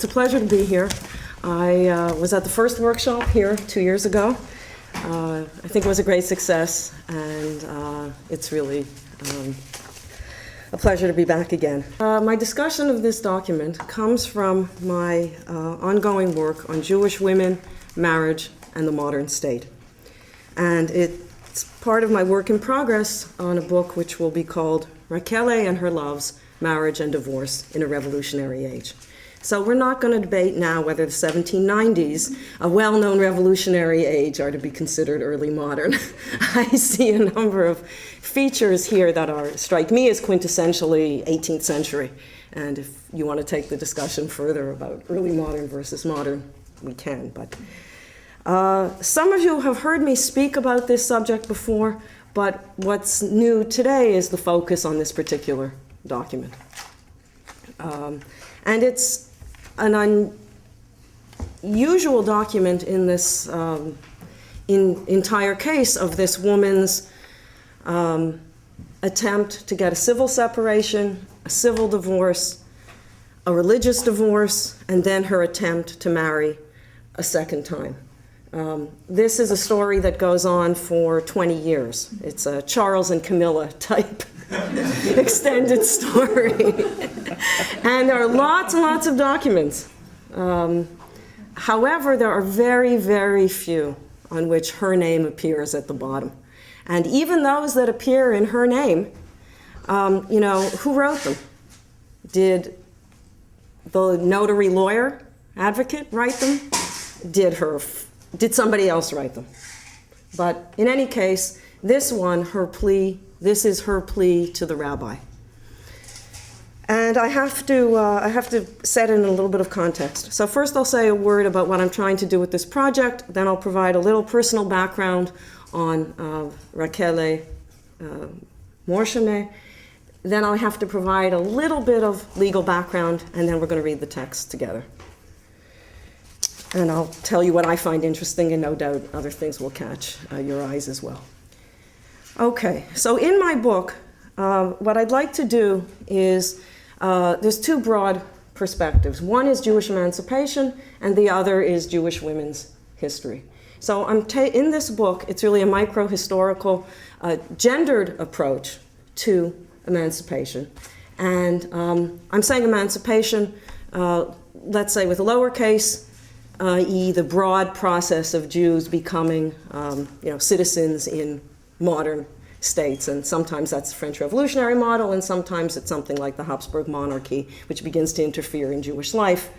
It's a pleasure to be here. I was at the first workshop here 2 years ago. I think it was a great success, and it's really a pleasure to be back again. My discussion of this document comes from my ongoing work on Jewish women, marriage, and the modern state. And it's part of my work in progress on a book which will be called Rachele and Her Loves, Marriage and Divorce in a Revolutionary Age. So we're not going to debate now whether the 1790s, a well-known revolutionary age, are to be considered early modern. I see a number of features here that strike me as quintessentially 18th century. And if you want to take the discussion further about early modern versus modern, we can. But some of you have heard me speak about this subject before, but what's new today is the focus on this particular document. And it's an unusual document in this entire case of this woman's attempt to get a civil separation, a civil divorce, a religious divorce, and then her attempt to marry a second time. This is a story that goes on for 20 years. It's a Charles and Camilla type extended story. And there are lots and lots of documents. However, there are very, very few on which her name appears at the bottom. And even those that appear in her name, who wrote them? Did the notary lawyer advocate write them? Did somebody else write them? But in any case, this one, her plea, this is her plea to the rabbi. And I have to set in a little bit of context. So first I'll say a word about what I'm trying to do with this project, then I'll provide a little personal background on Rachele Morshane. Then I'll have to provide a little bit of legal background, and then we're going to read the text together. And I'll tell you what I find interesting, and no doubt other things will catch your eyes as well. Okay, so in my book, what I'd like to do is, there's two broad perspectives. One is Jewish emancipation, and the other is Jewish women's history. So in this book, it's really a micro-historical, gendered approach to emancipation. And I'm saying emancipation, let's say with a lowercase, i.e. the broad process of Jews becoming citizens in modern states. And sometimes that's the French Revolutionary model, and sometimes it's something like the Habsburg monarchy, which begins to interfere in Jewish life,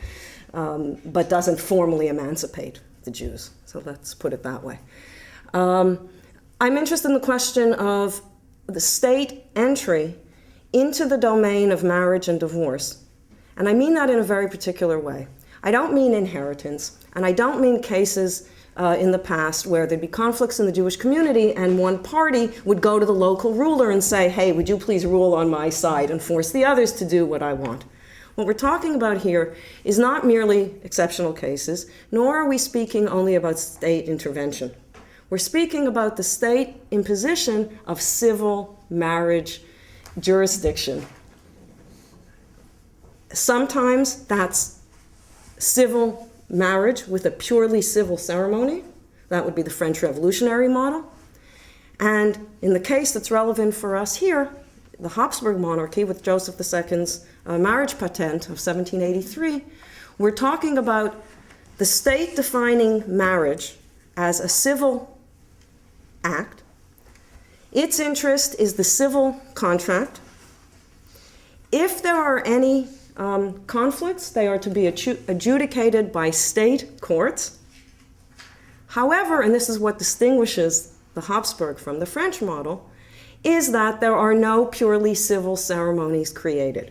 but doesn't formally emancipate the Jews. So let's put it that way. I'm interested in the question of the state entry into the domain of marriage and divorce. And I mean that in a very particular way. I don't mean inheritance, and I don't mean cases in the past where there'd be conflicts in the Jewish community and one party would go to the local ruler and say, hey, would you please rule on my side and force the others to do what I want. What we're talking about here is not merely exceptional cases, nor are we speaking only about state intervention. We're speaking about the state imposition of civil marriage jurisdiction. Sometimes that's civil marriage with a purely civil ceremony. That would be the French Revolutionary model. And in the case that's relevant for us here, the Habsburg monarchy with Joseph II's marriage patent of 1783, we're talking about the state defining marriage as a civil act. Its interest is the civil contract. If there are any conflicts, they are to be adjudicated by state courts. However, and this is what distinguishes the Habsburg from the French model, is that there are no purely civil ceremonies created.